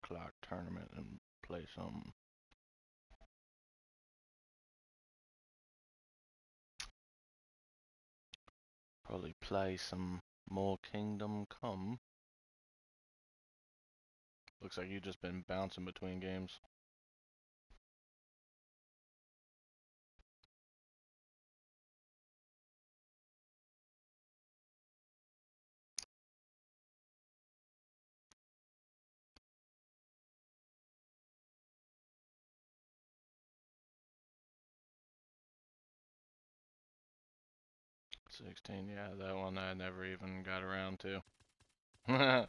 o'clock tournament and play some. Probably play some more Kingdom Come. Looks like you've just been bouncing between games. '16, yeah, that one I never even got around to. I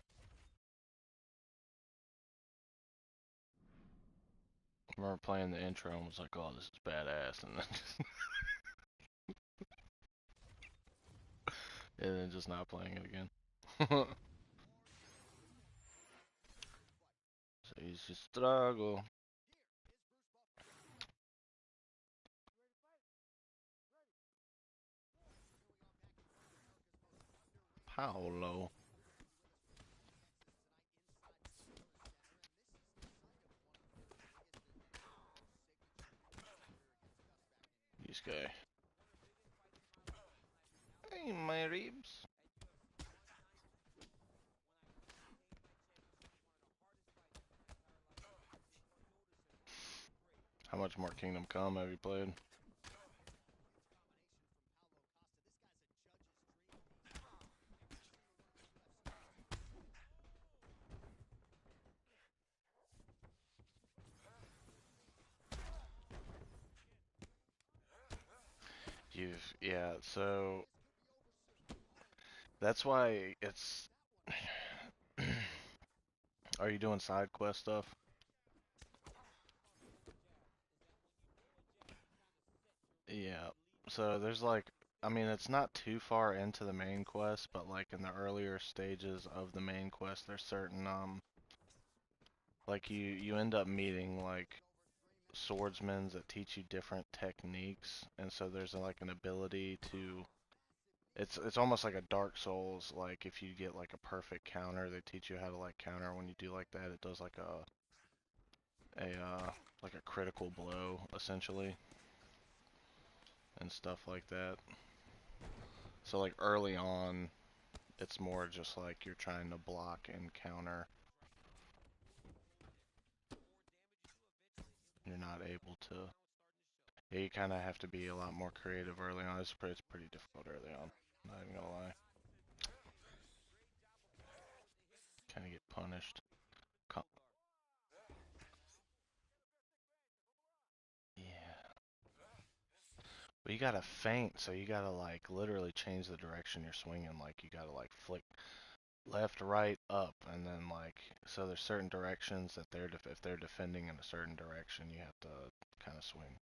remember playing the intro and was like, oh, this is badass, and then just not playing it again. So easy struggle. Paolo. This guy. Hey, my ribs. How much more Kingdom Come have you played? Yeah, so that's why it's. Are you doing side quest stuff? Yeah. So there's like, I mean, it's not too far into the main quest, but like in the earlier stages of the main quest, there's certain like you end up meeting like swordsmen that teach you different techniques, and so there's like an ability to. It's almost like a Dark Souls. Like if you get like a perfect counter, they teach you how to like counter when you do like that. It does like a critical blow essentially and stuff like that. So like early on, it's more just like you're trying to block and counter. You're not able to. Yeah, you kind of have to be a lot more creative early on. It's pretty difficult early on. Not even gonna lie. Kind of get punished. Co yeah. But you gotta feint, so you gotta like literally change the direction you're swinging. Like you gotta like flick left, right, up, and then like so there's certain directions that if they're defending in a certain direction, you have to kind of swing.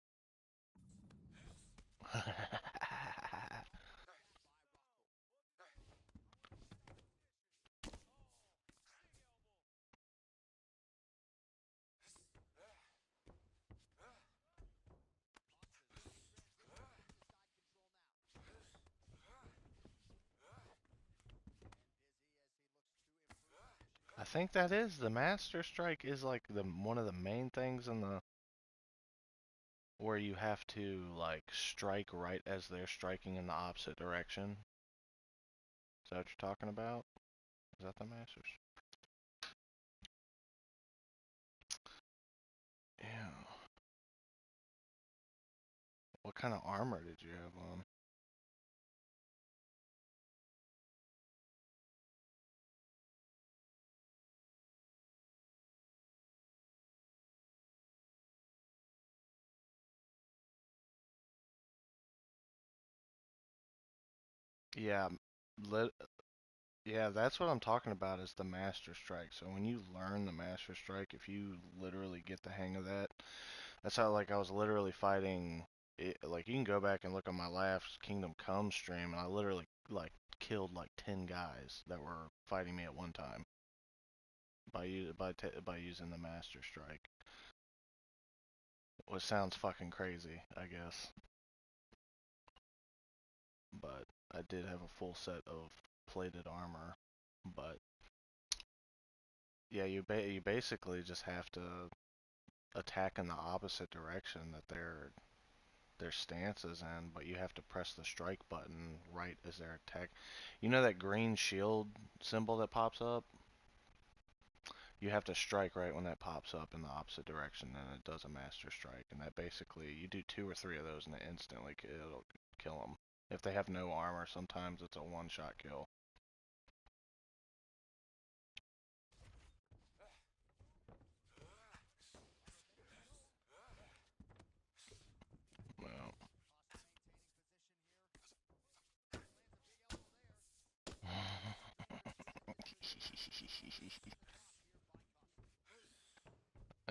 I think that is the Master Strike is like the one of the main things in the where you have to like strike right as they're striking in the opposite direction. Is that what you're talking about? Is that the Masters? Yeah. What kind of armor did you have on? Yeah, lit yeah, that's what I'm talking about is the Master Strike. So when you learn the Master Strike, if you literally get the hang of that, that's how like I was literally fighting it, like you can go back and look at my last Kingdom Come stream and I literally like killed like 10 guys that were fighting me at one time by using the Master Strike. Which sounds fucking crazy, I guess. But I did have a full set of plated armor, but Yeah, you basically just have to attack in the opposite direction that their stance is in, but you have to press the strike button right as their attack. You know that green shield symbol that pops up? You have to strike right when that pops up in the opposite direction, and it does a master strike. And that basically, you do 2 or 3 of those, and it instantly it'll kill them. If they have no armor, sometimes it's a one-shot kill. Well.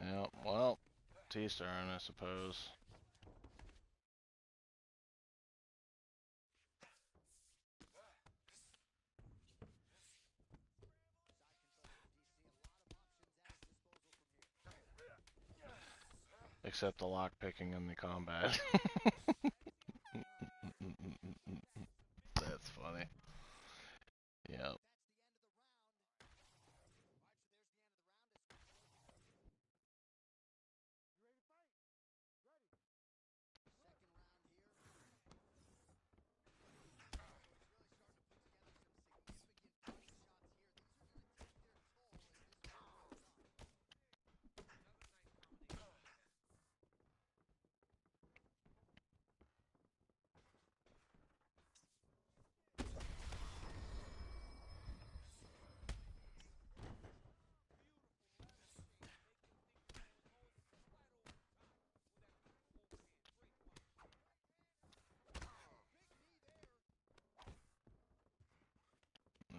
Yeah, well, T-Stern, I suppose. Except the lockpicking and the combat. That's funny. Yep.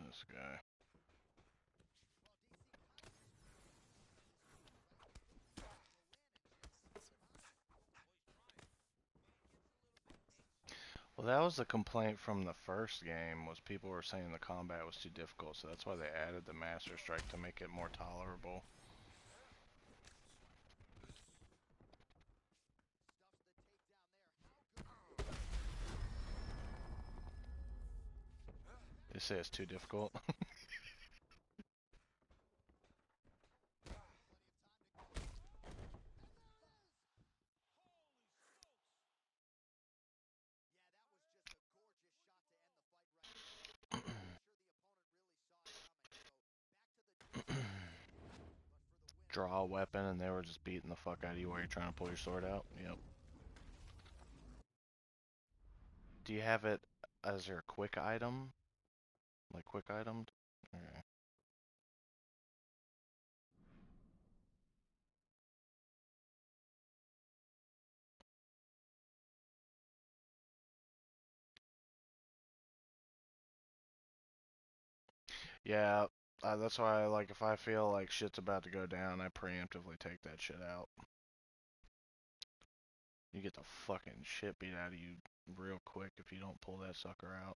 This guy. Well, that was the complaint from the first game, was people were saying the combat was too difficult, so that's why they added the Master Strike to make it more tolerable. They say it's too difficult. Draw a weapon and they were just beating the fuck out of you while you're trying to pull your sword out. Yep. Do you have it as your quick item? Like quick itemed? Okay. Yeah, that's why, like, if I feel like shit's about to go down, I preemptively take that shit out. You get the fucking shit beat out of you real quick if you don't pull that sucker out.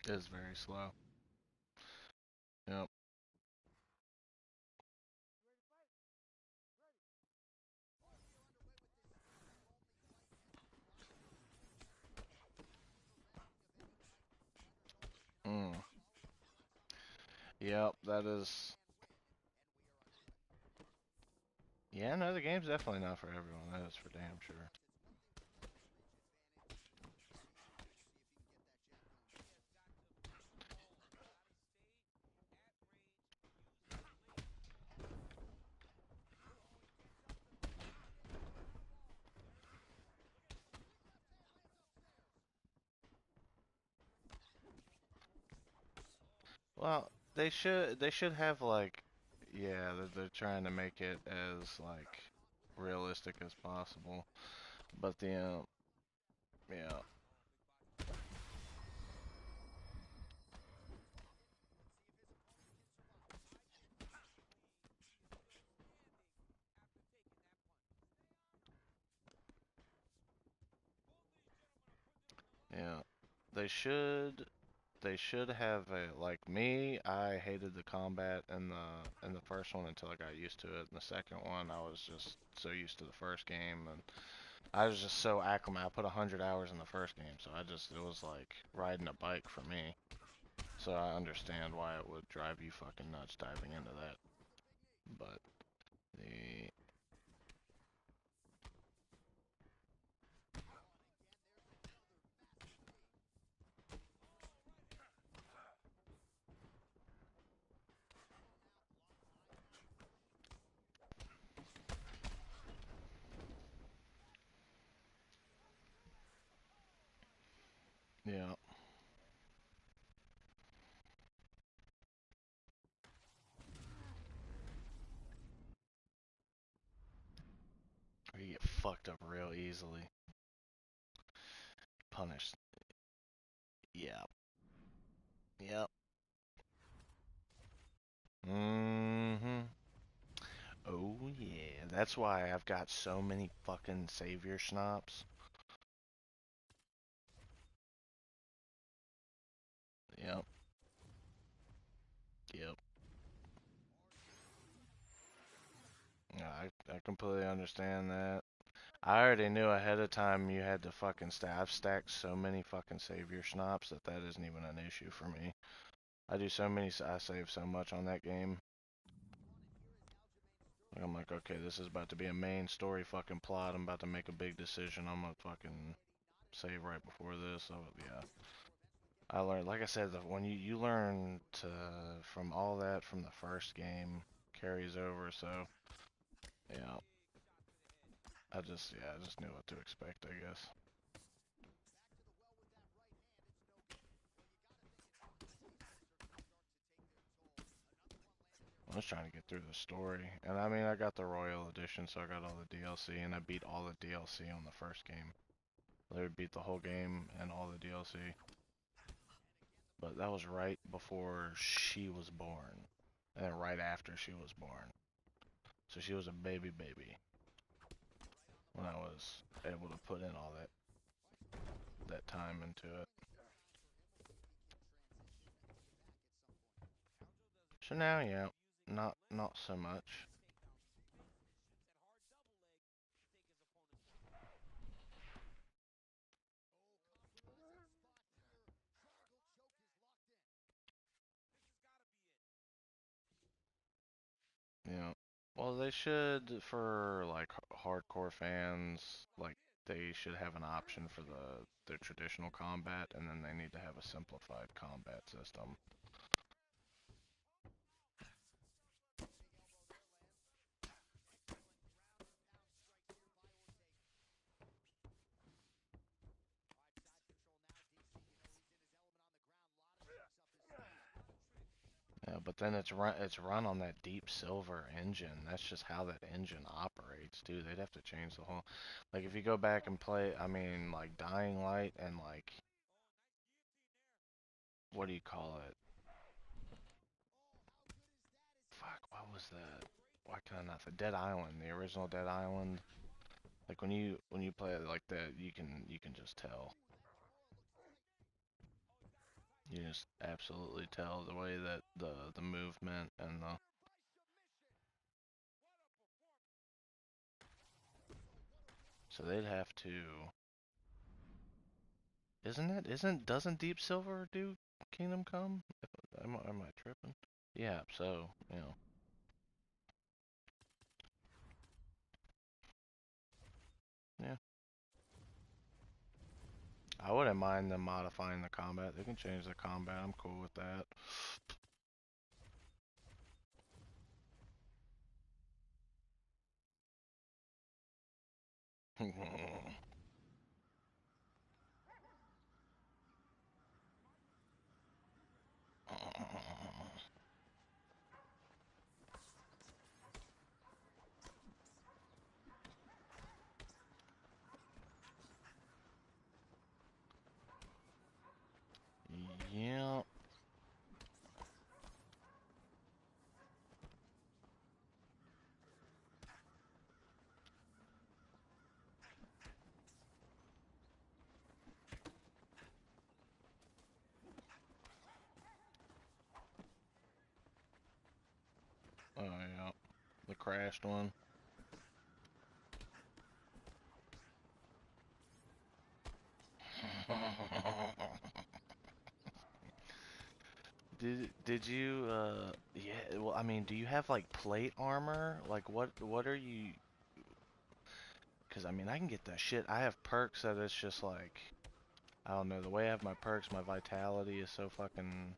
It's very slow. Yep. Mm. Yep, that is. Yeah, no, the game's definitely not for everyone. That is for damn sure. Well, they should have like, yeah, they're trying to make it as like realistic as possible. But the yeah, yeah, they should. they should have a, like me, I hated the combat in the first one until I got used to it. In the second one, I was just so used to the first game, and I was just so acclimated. I put 100 hours in the first game, so it was like riding a bike for me. So I understand why it would drive you fucking nuts diving into that. But the yeah, you get fucked up real easily. Punished. Yeah. Yep. Mm-hmm. Oh yeah. That's why I've got so many fucking savior schnapps. Yep. Yep. Yeah, I completely understand that. I already knew ahead of time you had to fucking stack. I've stacked so many fucking savior schnapps that that isn't even an issue for me. I do so many, I save so much on that game. Like, I'm like, okay, this is about to be a main story fucking plot. I'm about to make a big decision. I'm gonna fucking save right before this. So yeah, I learned, like I said, when you learn to from all that from the first game carries over. So yeah, I just knew what to expect, I guess. I was trying to get through the story, and I mean, I got the Royal Edition, so I got all the DLC, and I beat all the DLC on the first game. They beat the whole game and all the DLC. But that was right before she was born, and then right after she was born. So she was a baby when I was able to put in all that time into it. So now, yeah, not so much. Yeah. Well, they should for like hardcore fans, like they should have an option for the traditional combat, and then they need to have a simplified combat system. Yeah, but then it's run on that deep silver engine. That's just how that engine operates, dude. They'd have to change the whole, like if you go back and play, I mean like Dying Light and like what do you call it? Fuck, what was that? Why can I not? The Dead Island, the original Dead Island. Like when you play it like that, you can just tell. You just absolutely tell the way that the movement and the so they'd have to. Doesn't Deep Silver do Kingdom Come? Am I tripping? Yeah, so, you know. Yeah. I wouldn't mind them modifying the combat. They can change the combat. I'm cool with that. Yeah. the crashed one. Did you yeah, well I mean, do you have like plate armor? Like what are you? 'Cause I mean, I can get that shit. I have perks that it's just like I don't know, the way I have my perks, my vitality is so fucking.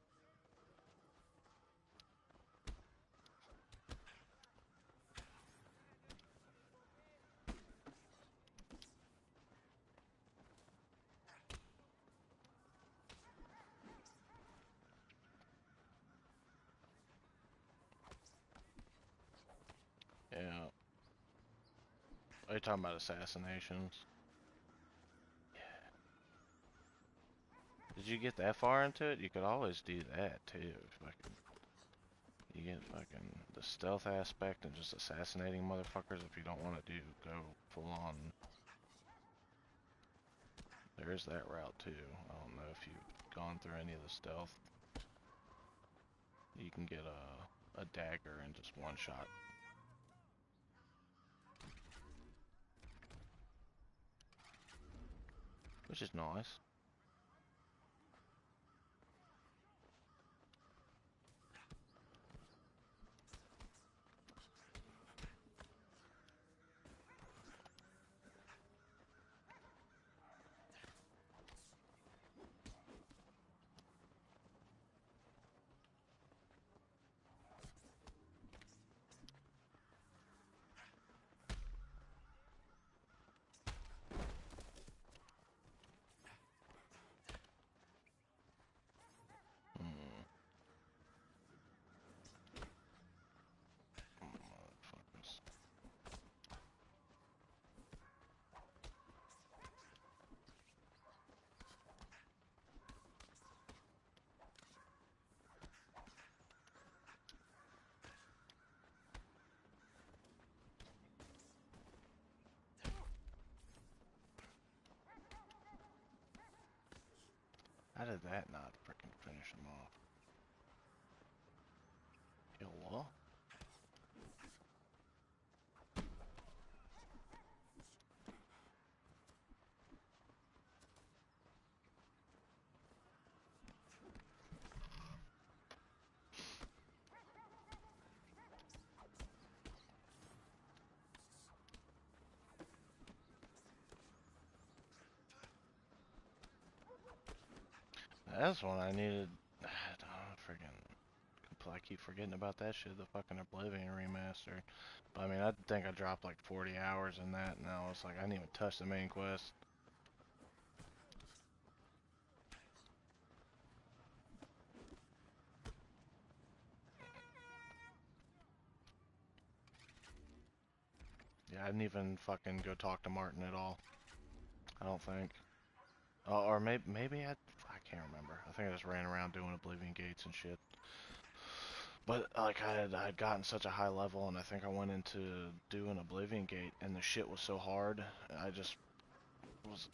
Yeah. Are you talking about assassinations? Did you get that far into it? You could always do that too. Fucking, you get fucking the stealth aspect and just assassinating motherfuckers if you don't want to go full on. There is that route too. I don't know if you've gone through any of the stealth. You can get a dagger and just one shot. Which is nice. Hmm. Motherfuckers. How did that not freaking finish him off? Yo, what? That's one I needed. I freaking. I keep forgetting about that shit, the fucking Oblivion remaster. But I mean, I think I dropped like 40 hours in that, and I was like, I didn't even touch the main quest. Yeah, I didn't even fucking go talk to Martin at all. I don't think. Or maybe I can't remember. I think I just ran around doing Oblivion gates and shit. But like I had gotten such a high level, and I think I went into doing Oblivion gate, and the shit was so hard. I just was,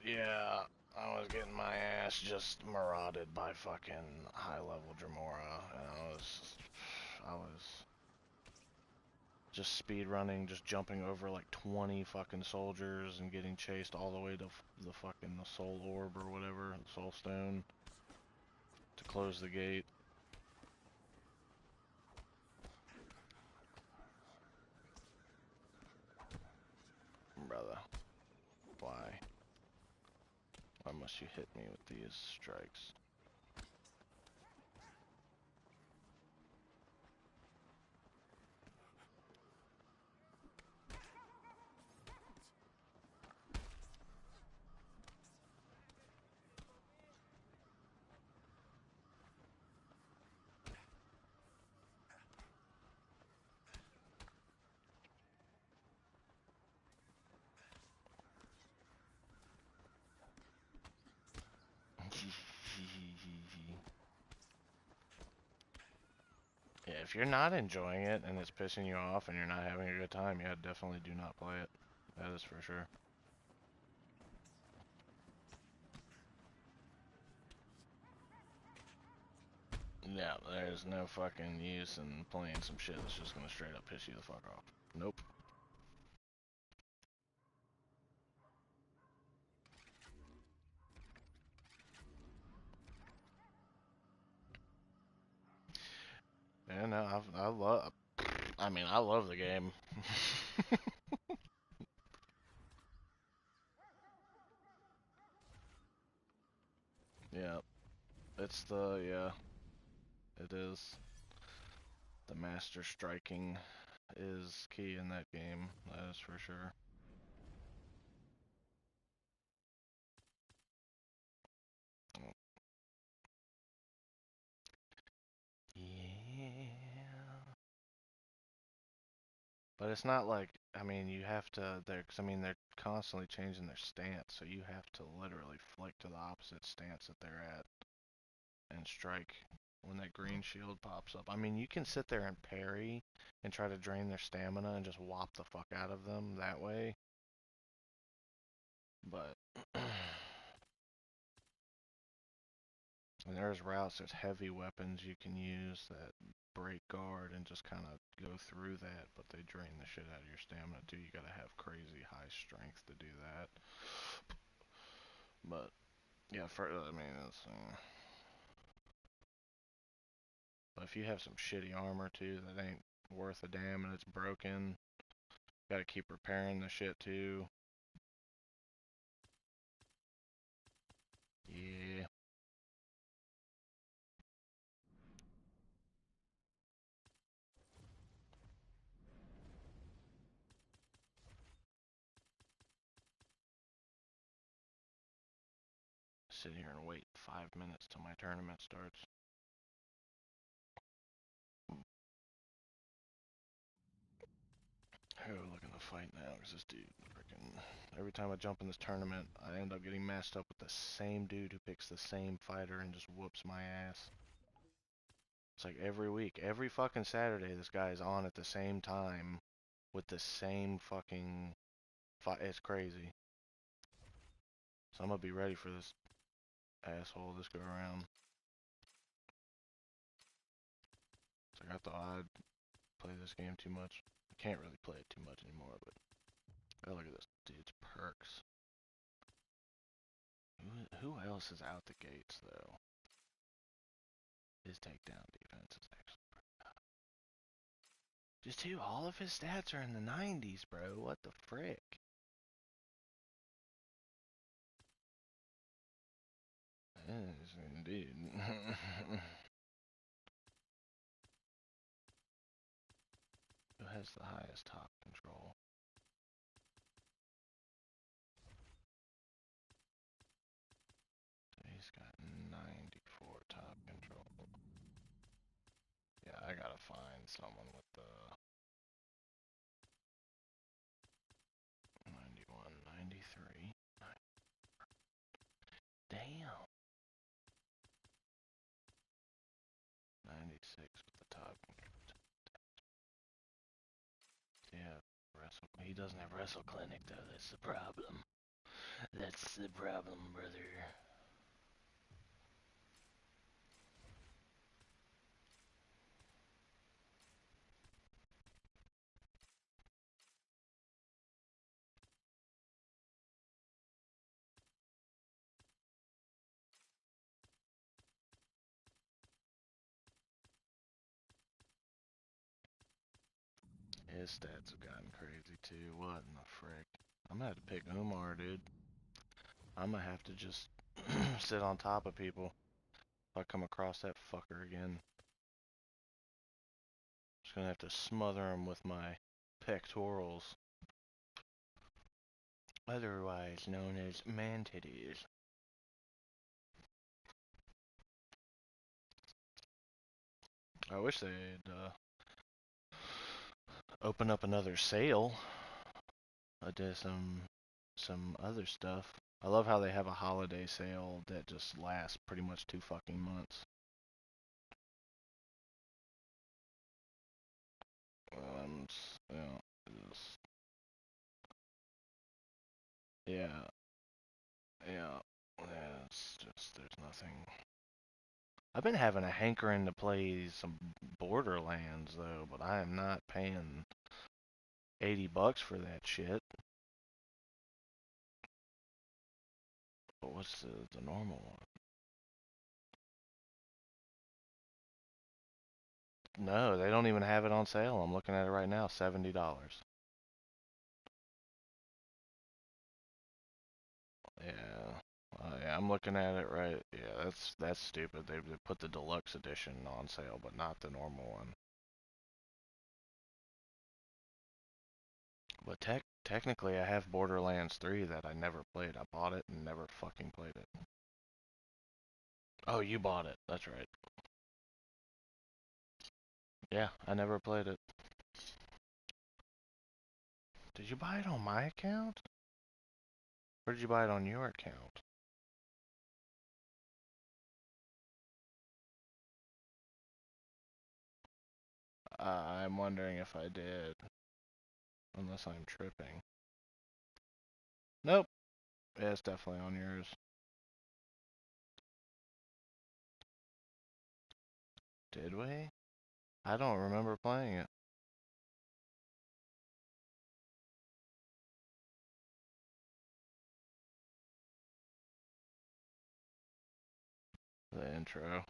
yeah, I was getting my ass just marauded by fucking high level Dremora, and I was just speed running, just jumping over like 20 fucking soldiers and getting chased all the way to the fucking the soul orb or whatever, the soul stone, to close the gate. Brother, why? Why must you hit me with these strikes? Yeah, if you're not enjoying it and it's pissing you off and you're not having a good time, yeah, definitely do not play it. That is for sure. Yeah, there's no fucking use in playing some shit that's just gonna straight up piss you the fuck off. Nope. Yeah, no, I love the game. Yeah, yeah, it is. The master striking is key in that game, that is for sure. Yeah. But it's not like, I mean, you have to, cause I mean, they're constantly changing their stance, so you have to literally flick to the opposite stance that they're at and strike when that green shield pops up. I mean, you can sit there and parry and try to drain their stamina and just whop the fuck out of them that way, but and there's routes, there's heavy weapons you can use that break guard and just kind of go through that, but they drain the shit out of your stamina too. You gotta have crazy high strength to do that. But yeah, I mean, but if you have some shitty armor too that ain't worth a damn and it's broken, gotta keep repairing the shit too. Yeah. Sit here and wait 5 minutes till my tournament starts. Oh, looking to fight now because this dude freaking. Every time I jump in this tournament, I end up getting matched up with the same dude who picks the same fighter and just whoops my ass. It's like every week, every fucking Saturday, this guy is on at the same time with the same fucking fight. It's crazy. So I'm gonna be ready for this asshole this go around. It's like I thought I'd play this game too much. I can't really play it too much anymore, but oh, look at this dude's perks. Who else is out the gates though? His takedown defense is actually just too. All of his stats are in the 90s, bro. What the frick? Yes, indeed. Who has the highest top control? He's got 94 top control. Yeah, I gotta find someone with the 91, 93. Damn. 96 with the top control. Yeah, he doesn't have Wrestle Clinic though. That's the problem. That's the problem, brother. His stats have gotten crazy too. What in the frick? I'm gonna have to pick Umar, dude. I'm gonna have to just sit on top of people if I come across that fucker again. Just gonna have to smother him with my pectorals, otherwise known as man titties. I wish they'd open up another sale. I did some other stuff. I love how they have a holiday sale that just lasts pretty much 2 fucking months. Um, you know, just, yeah, yeah, yeah. It's just there's nothing. I've been having a hankering to play some Borderlands though, but I am not paying $80 for that shit. But what's the normal one? No, they don't even have it on sale. I'm looking at it right now, $70. Yeah. Yeah, I'm looking at it right. Yeah, that's stupid. They put the deluxe edition on sale, but not the normal one. But technically, I have Borderlands 3 that I never played. I bought it and never fucking played it. Oh, you bought it. That's right. Yeah, I never played it. Did you buy it on my account? Or did you buy it on your account? I'm wondering if I did. Unless I'm tripping. Nope. Yeah, it's definitely on yours. Did we? I don't remember playing it. The intro.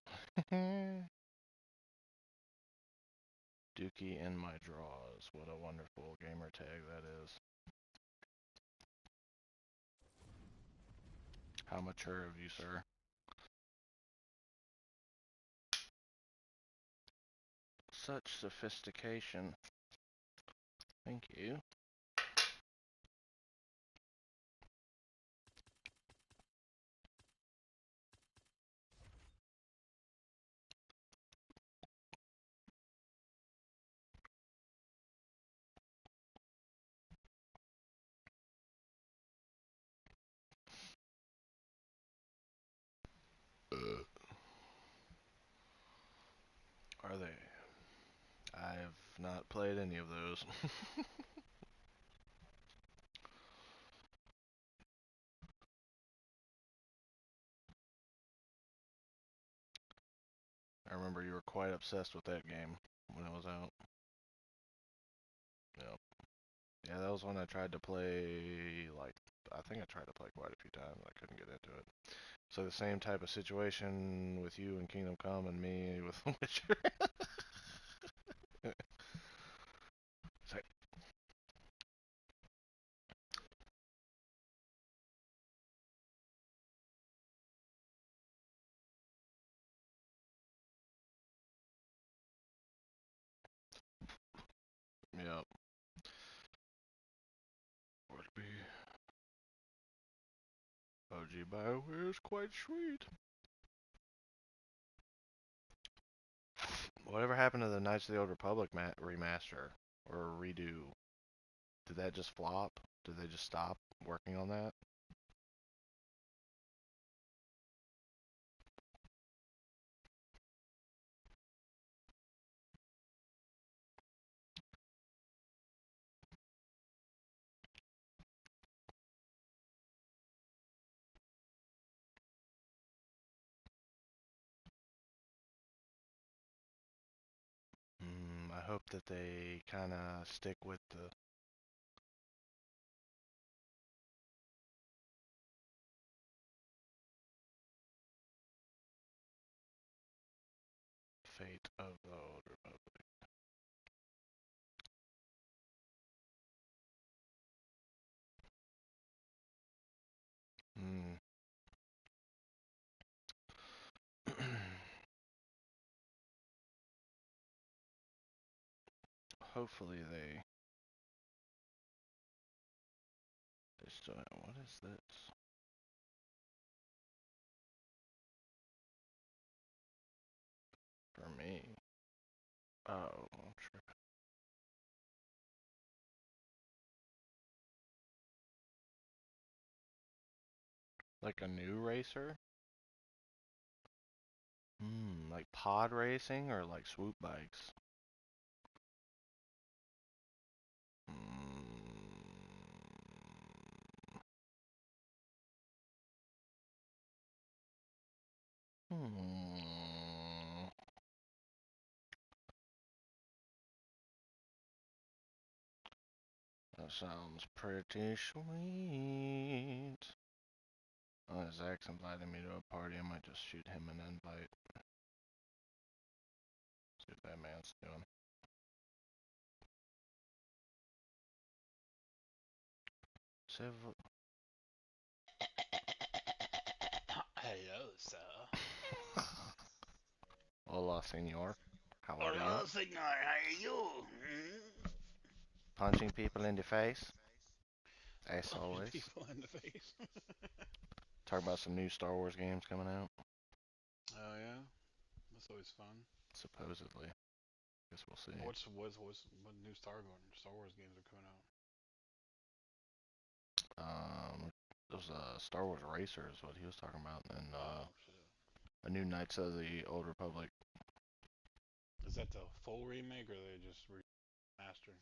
Dookie in my drawers. What a wonderful gamer tag that is. How mature of you, sir. Such sophistication. Thank you. Are they? I've not played any of those. I remember you were quite obsessed with that game when it was out. Yep. Yeah, that was one I tried to play, like, I think I tried to play quite a few times. I couldn't get into it. So the same type of situation with you and Kingdom Come and me with The Witcher. So, yep. Would be OG BioWare is quite sweet. Whatever happened to the Knights of the Old Republic remaster or redo? Did that just flop? Did they just stop working on that? I hope that they kind of stick with the fate of the Old Republic. Hmm. Hopefully they still have, what is this? For me. Oh, I'm tripping. Like a new racer? Like pod racing or like swoop bikes? Hmm. That sounds pretty sweet. Oh, Zach's invited me to a party. I might just shoot him an invite. See what that man's doing. Hello, sir. Hola, senor. How are you? Hola, senor. How are you? Hmm? Punching people in the face, as Punching always. people in the face. Talking about some new Star Wars games coming out. Oh yeah, that's always fun. Supposedly. Guess we'll see. What new Star Wars games are coming out? It was Star Wars Racer is what he was talking about, and Oh shit. a new Knights of the Old Republic. Is that the full remake or they just remastering?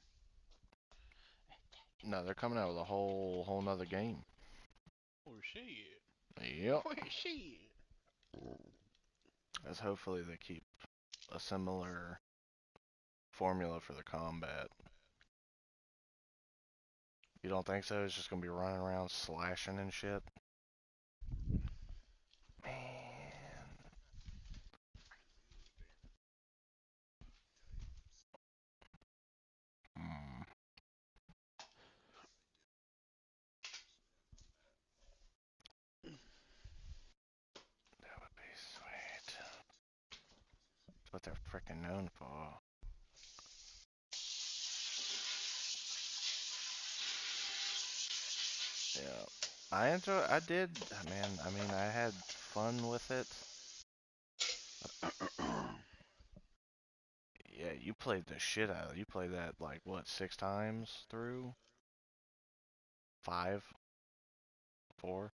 No, they're coming out with a whole nother game. Oh shit. Yep. Oh shit. As hopefully they keep a similar formula for the combat. You don't think so? It's just gonna be running around slashing and shit. Man. Hmm. That would be sweet. That's what they're freaking known for. Yeah. I did, man, I mean, I had fun with it. Yeah, you played the shit out of it. You played that, like, what, 6 times through? Five? Four?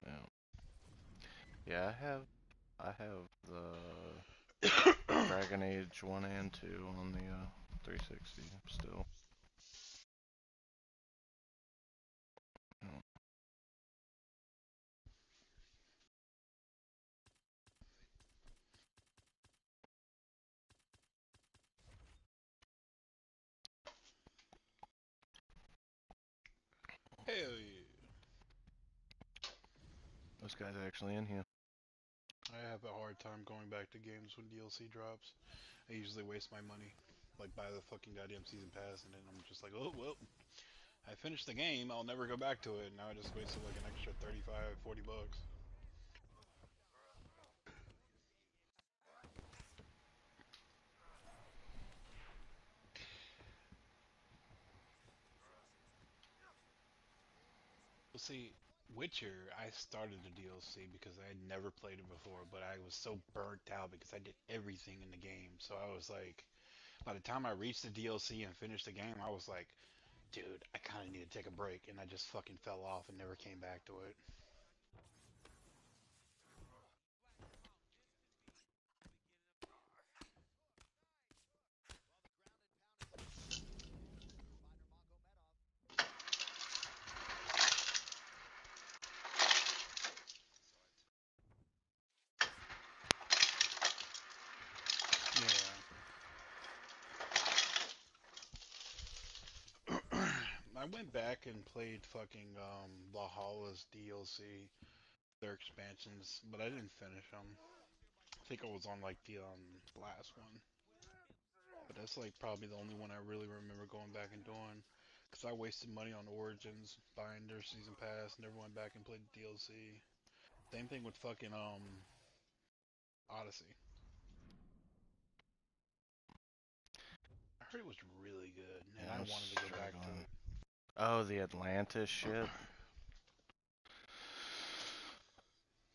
Yeah. Yeah, I have the Dragon Age 1 and 2 on the 360 still. Yeah. Hell yeah. This guy's actually in here. I have a hard time going back to games when DLC drops. I usually waste my money. Like buy the fucking goddamn season pass and then I'm just like, oh well, I finished the game. I'll never go back to it. Now I just wasted like an extra 35, $40. Well, see, Witcher, I started the DLC because I had never played it before, but I was so burnt out because I did everything in the game. So I was like, by the time I reached the DLC and finished the game, I was like, dude, I kind of need to take a break, and I just fucking fell off and never came back to it. Yeah. I went back and played fucking Valhalla's DLC, their expansions, but I didn't finish them. I think I was on like the last one. But that's like probably the only one I really remember going back and doing. Because I wasted money on Origins, buying their season pass, never went back and played the DLC. Same thing with fucking Odyssey. I heard it was really good, and Yeah, I I'm wanted to go back to struggling. it. Oh, the Atlantis shit.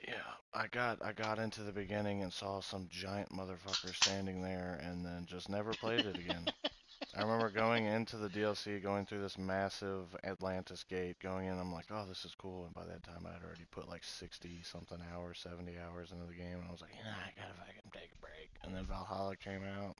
Yeah, I got into the beginning and saw some giant motherfucker standing there and then just never played it again. I remember going into the DLC, going through this massive Atlantis gate, going in, I'm like, oh, this is cool. And by that time, I'd already put like 60 something hours, 70 hours into the game. And I was like, yeah, I gotta fucking take a break. And then Valhalla came out.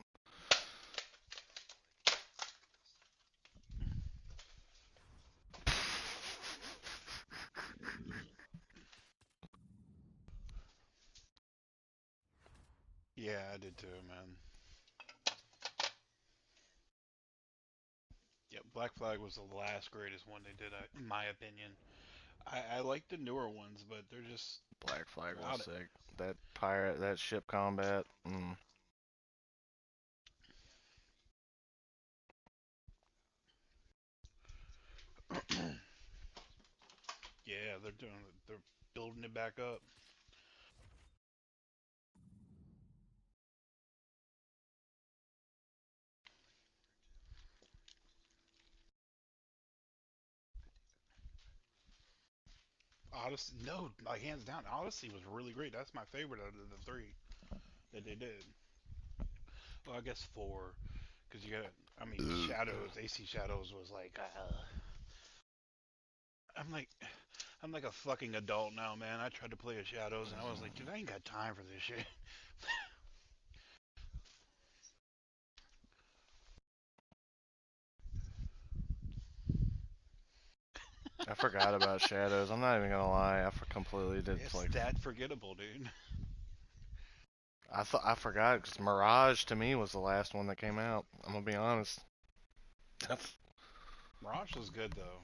Yeah, I did too, man. Yeah, Black Flag was the last greatest one they did, in my opinion. I like the newer ones, but Black Flag they're was out. sick. That pirate, that ship combat. Yeah, they're building it back up. Odyssey, no, like hands down, Odyssey was really great. That's my favorite out of the three that they did. Well, I guess four, because you got, I mean, Shadows, AC Shadows was like, I'm like, I'm like a fucking adult now, man. I tried to play a Shadows, and I was like, dude, I ain't got time for this shit. I forgot about Shadows. I'm not even gonna lie. Completely did It's like that forgettable, dude. I forgot because Mirage to me was the last one that came out. I'm gonna be honest. Mirage was good though.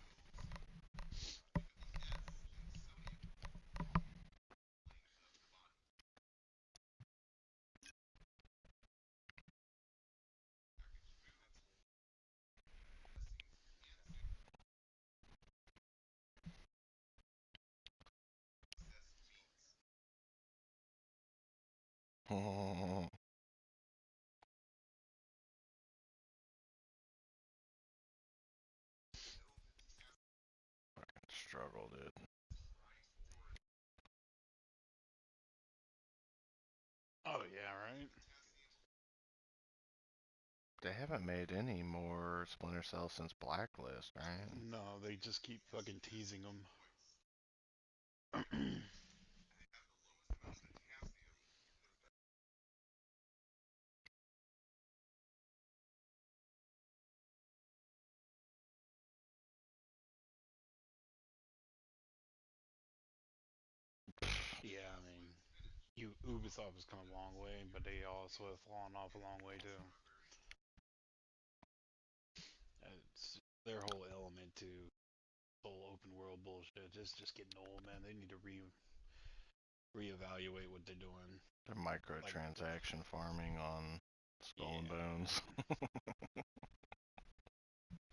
Struggle, dude. Oh yeah, right. They haven't made any more Splinter Cell since Blacklist, right? No, they just keep fucking teasing them. Yeah, I mean, Ubisoft has come a long way, but they also have fallen off a long way too. It's their whole element to whole open world bullshit. It's just getting old, man. They need to reevaluate what they're doing. They're Like, microtransaction farming on Skull and yeah, Bones.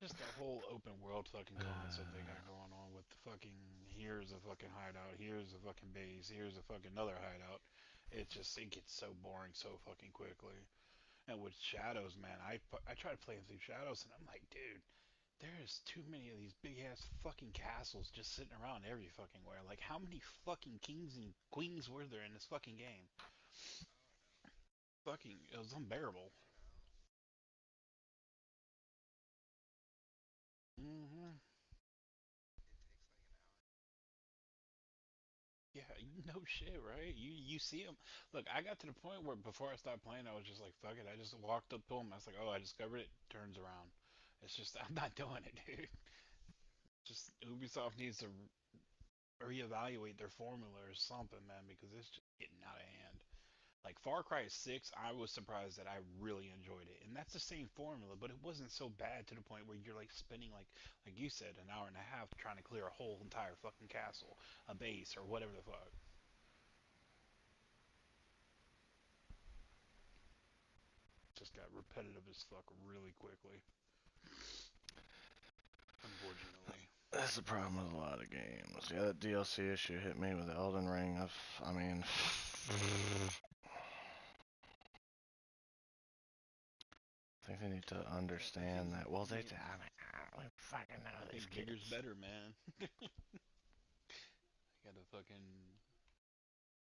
just the whole open world fucking concept they got going on with the fucking here's a fucking hideout, here's a fucking base, here's a fucking another hideout. It gets so boring so fucking quickly. And with Shadows, man, I tried playing through Shadows and I'm like, dude, there's too many of these big ass fucking castles just sitting around every fucking where. Like, how many fucking kings and queens were there in this fucking game? Fucking, it was unbearable. Hmm. Yeah, no shit, right? You see him. Look, I got to the point where before I stopped playing, I was just like, fuck it. I just walked up to him. I was like, oh, I discovered it. Turns around. It's just I'm not doing it, dude. Just Ubisoft needs to reevaluate their formula or something, man, because it's just getting out of hand. Like Far Cry 6, I was surprised that I really enjoyed it. And that's the same formula, but it wasn't so bad to the point where you're like spending like you said, an hour and a half trying to clear a whole entire fucking castle, a base, or whatever the fuck. Just got repetitive as fuck really quickly, unfortunately. That's the problem with a lot of games. Yeah, that DLC issue hit me with Elden Ring. I mean, I think they need to I think understand that. Well, me, I don't fucking know I these think bigger's kids. better, man. Gotta fucking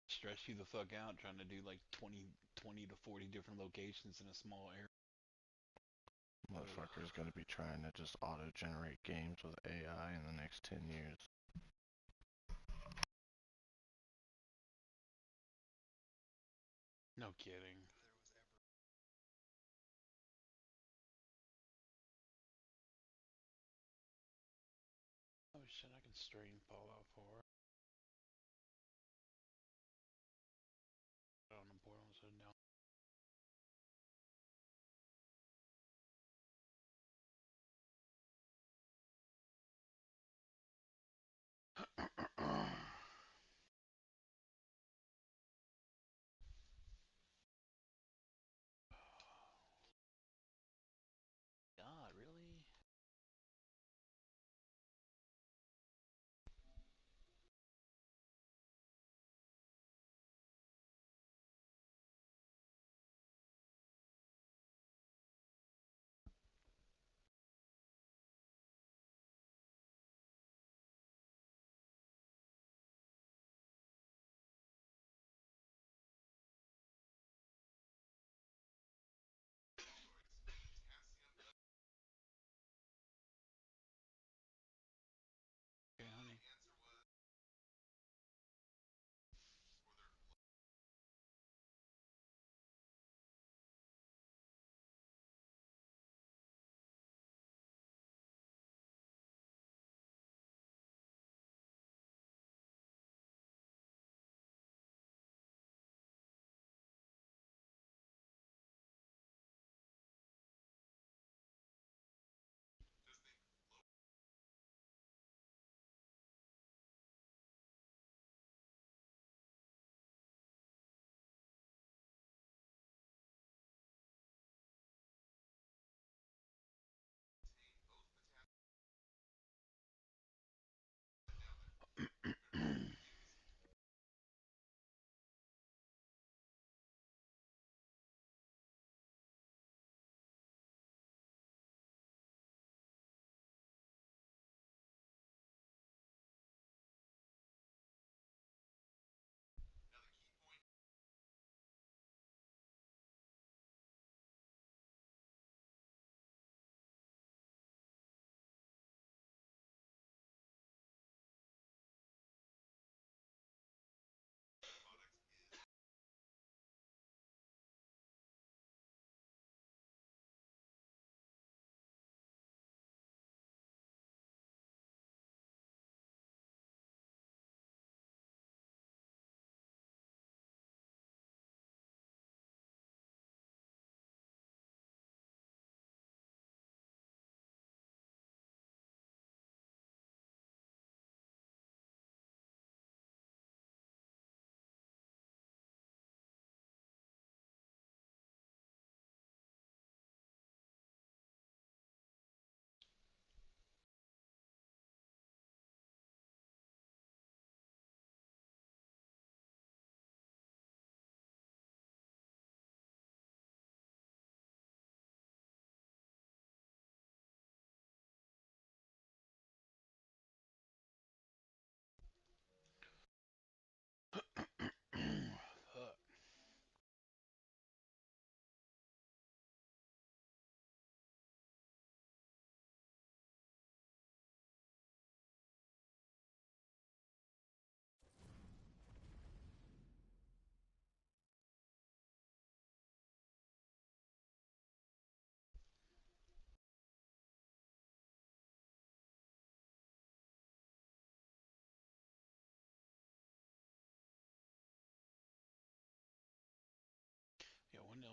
stress you the fuck out trying to do like 20 to 40 different locations in a small area. Ugh. Motherfucker's gonna be trying to just auto-generate games with AI in the next 10 years. No kidding. Oh shit, I can stream Fallout 4 on the board. I'm sitting down.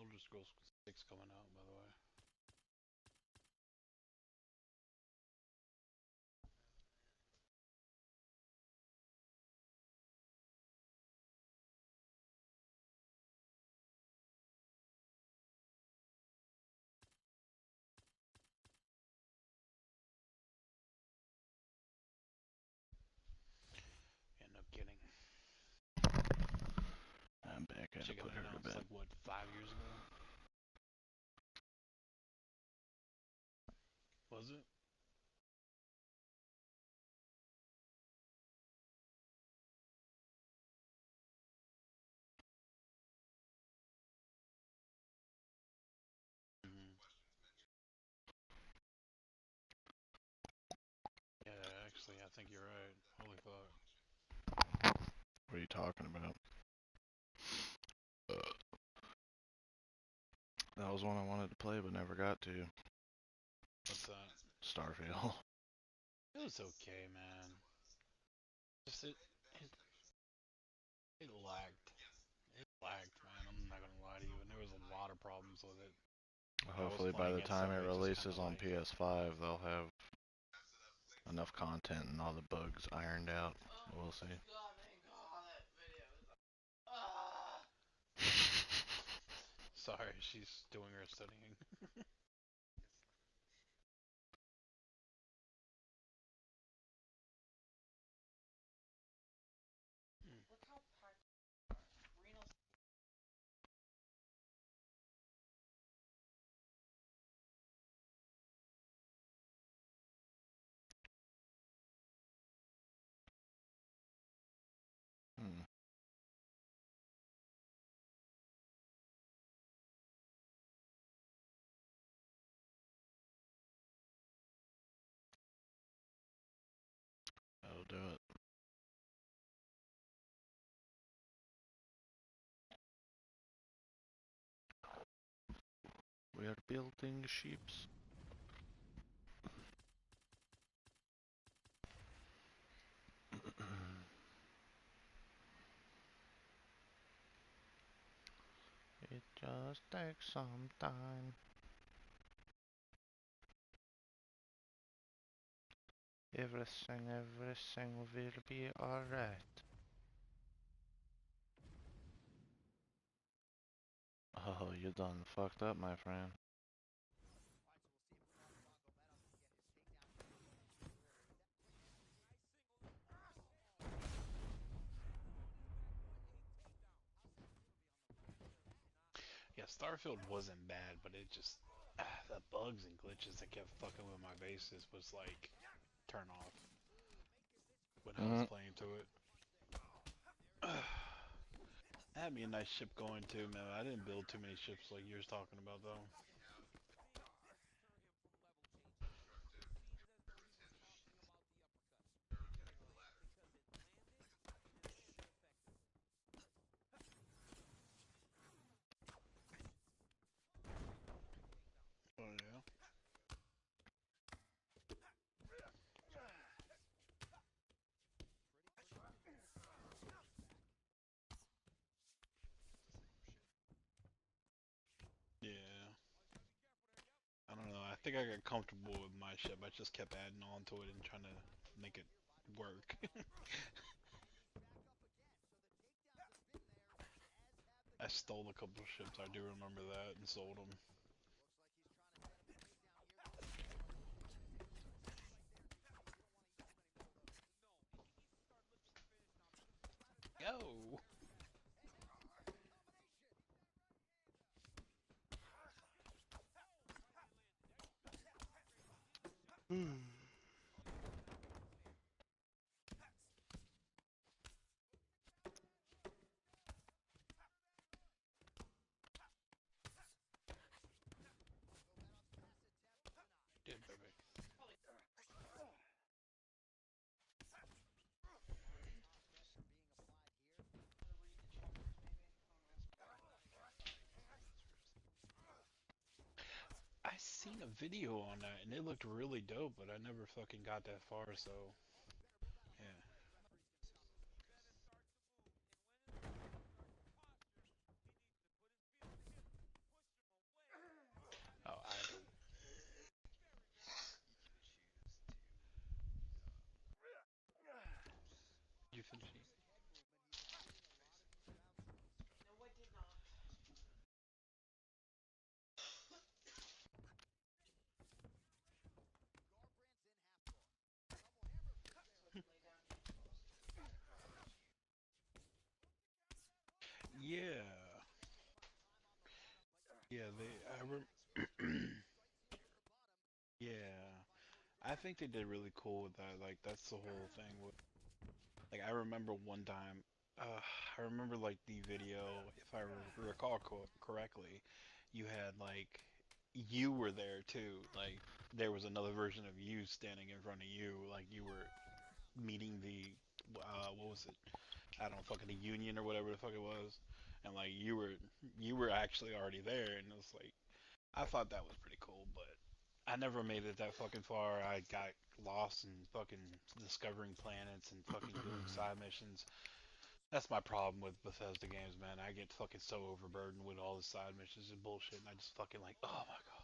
Elder Scrolls 6 coming out, by the way. End up getting. I'm back. I had to Shit got put her to announced bed. like what 5 years ago? Was it? Mm-hmm. Yeah, actually, I think you're right. Holy fuck. What are you talking about? That was one I wanted to play but never got to. What's that? Starfield. It was okay, man. Just it, it lagged. It lagged, man. I'm not gonna lie to you, and there was a lot of problems with it. I was Hopefully by playing the against time it somebody just kind releases of on like, PS5, they'll have enough content and all the bugs ironed out. We'll see. sorry, she's doing her studying. Hmm. That'll do it. We are building ships. It just takes some time. Everything will be alright. Oh, you done fucked up, my friend. Yeah, Starfield wasn't bad, but it just the bugs and glitches that kept fucking with my bases was like turn off when I was Mm. playing to it. Had me a nice ship going too, man. I didn't build too many ships like you was talking about though. Oh yeah. Yeah. I don't know. I think I got comfortable with my ship. I just kept adding on to it and trying to make it work. I stole a couple of ships. I do remember that and sold them. Yo. Did baby. I seen a video on that and it looked really dope, but I never fucking got that far. So yeah. Yeah, yeah, I think they did really cool with that. Like that's the whole thing with. Like I remember one time, uh, I remember like the video, if I recall correctly, you had like you were there too. Like there was another version of you standing in front of you, like you were meeting the what was it? I don't know, fucking the union or whatever the fuck it was, and like you were actually already there, and it was like I thought that was pretty cool, but I never made it that fucking far. I got lost in fucking discovering planets and fucking doing side missions. That's my problem with Bethesda games, man. I get fucking so overburdened with all the side missions and bullshit, and I just fucking like, oh my god.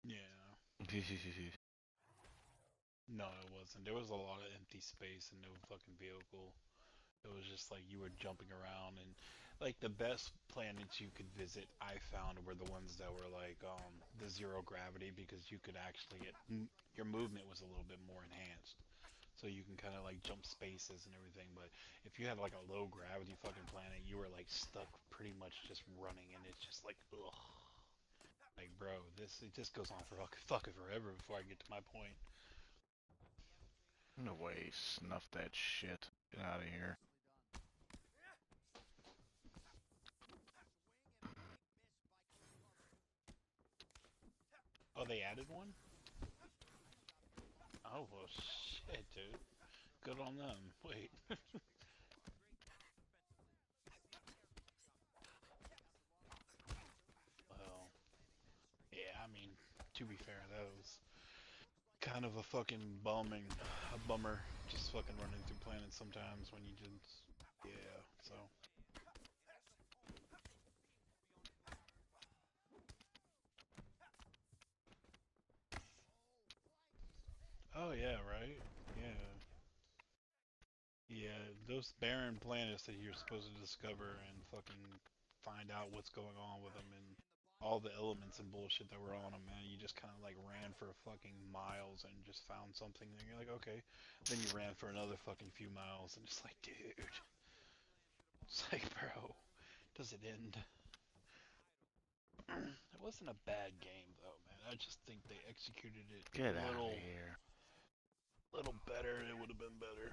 Yeah. No, it wasn't. There was a lot of empty space and no fucking vehicle. It was just like you were jumping around and like the best planets you could visit I found were the ones that were like the zero gravity because you could actually your movement was a little bit more enhanced. So you can kind of like jump spaces and everything, but if you had like a low gravity fucking planet, you were like stuck pretty much just running and it's just like ugh. Like bro, this it just goes on for fucking forever before I get to my point. No way, snuff that shit. Get out of here. Oh, they added one? Oh well shit, dude. Good on them. Wait. Well, yeah, I mean, to be fair, that was kind of a fucking a bummer, just fucking running through planets sometimes when you just, yeah, so. Oh yeah, right? Yeah. Yeah, those barren planets that you're supposed to discover and fucking find out what's going on with them and all the elements and bullshit that were on them, man. You just kind of like ran for fucking miles and just found something, and you're like, okay. Then you ran for another fucking few miles, and just like, dude, it's like, bro, does it end? It wasn't a bad game though, man. I just think they executed it Get a out of little, here. little better. It would have been better.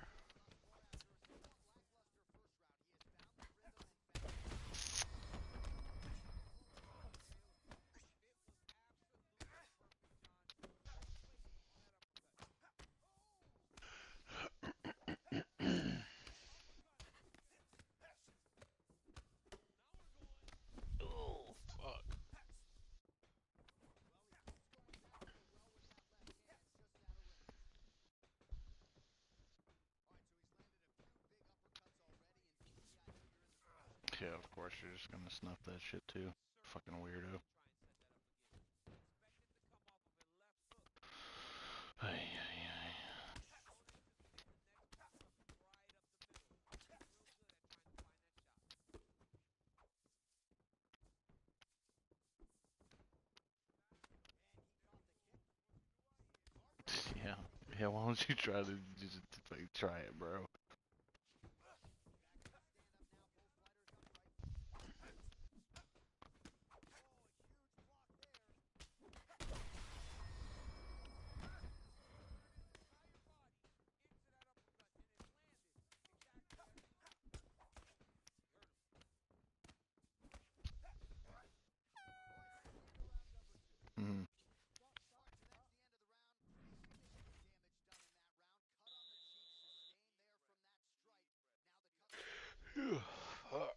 Oh fuck. Yeah, of course you're just gonna snuff that shit too. Fucking weirdo. Ay, ay, ay. Yeah. Yeah, why don't you try to just like, try it, bro? Mm. Fuck.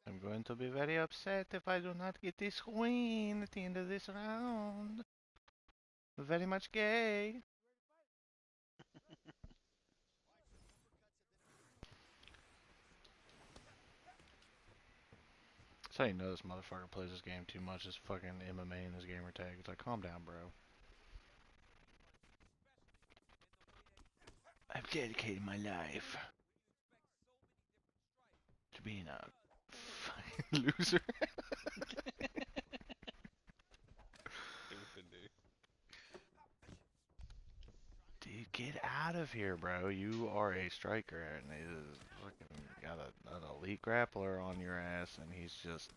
I'm going to be very upset if I do not get this queen at the end of this round. Very much gay. That's how you know this motherfucker plays this game too much. This fucking MMA in his gamer tag. It's like, calm down, bro. I've dedicated my life to being a fucking loser. Stupid, dude. of here, bro. You are a striker, and he's fucking got an elite grappler on your ass, and he's just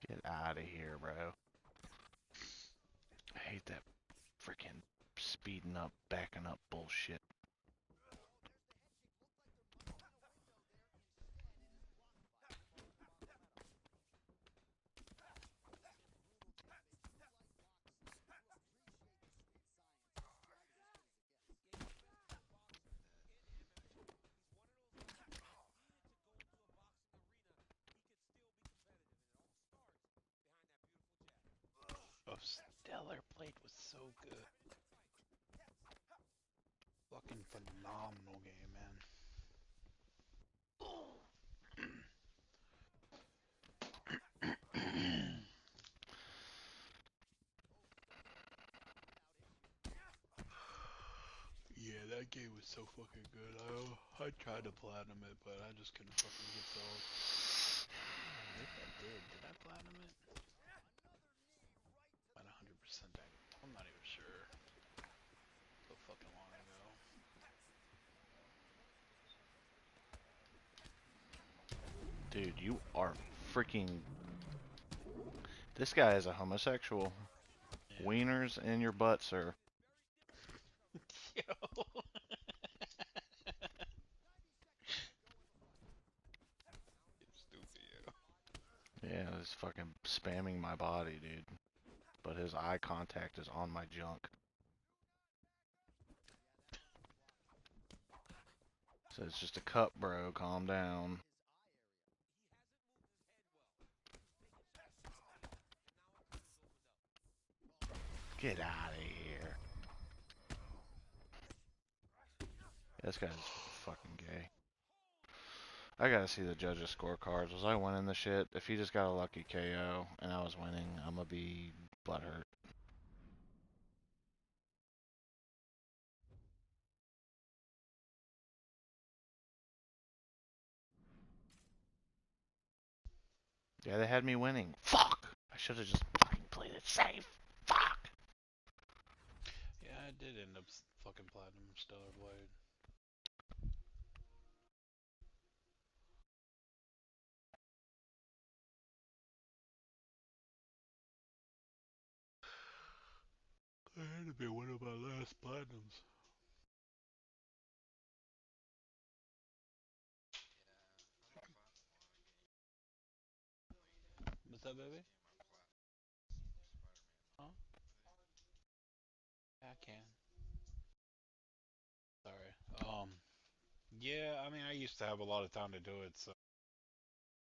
get out of here, bro. I hate that freaking speeding up, backing up bullshit. Oh, Stellar Blade was so good. Fucking phenomenal game, man. Yeah, that game was so fucking good. I tried to platinum it, but I just couldn't fucking get those. If I did, did I platinum it? At 100% that. I'm not even sure. So fucking long ago. Dude, you are freaking. This guy is a homosexual. Yeah. Wieners in your butt, sir. Yo. Stupid, yo. Yeah, he's fucking spamming my body, dude. But his eye contact is on my junk. So it's just a cup, bro. Calm down. Get out of here. This guy's fucking gay. I gotta see the judges' scorecards. Was I winning the shit? If he just got a lucky KO and I was winning, I'm gonna be butthurt. Yeah, they had me winning. Fuck! I should have just fucking played it safe. Fuck! Yeah, I did end up fucking platinum Stellar Blade. I had to be one of my last platinums. What's up, baby? Huh? Yeah, I can. Sorry. Yeah, I mean, I used to have a lot of time to do it, so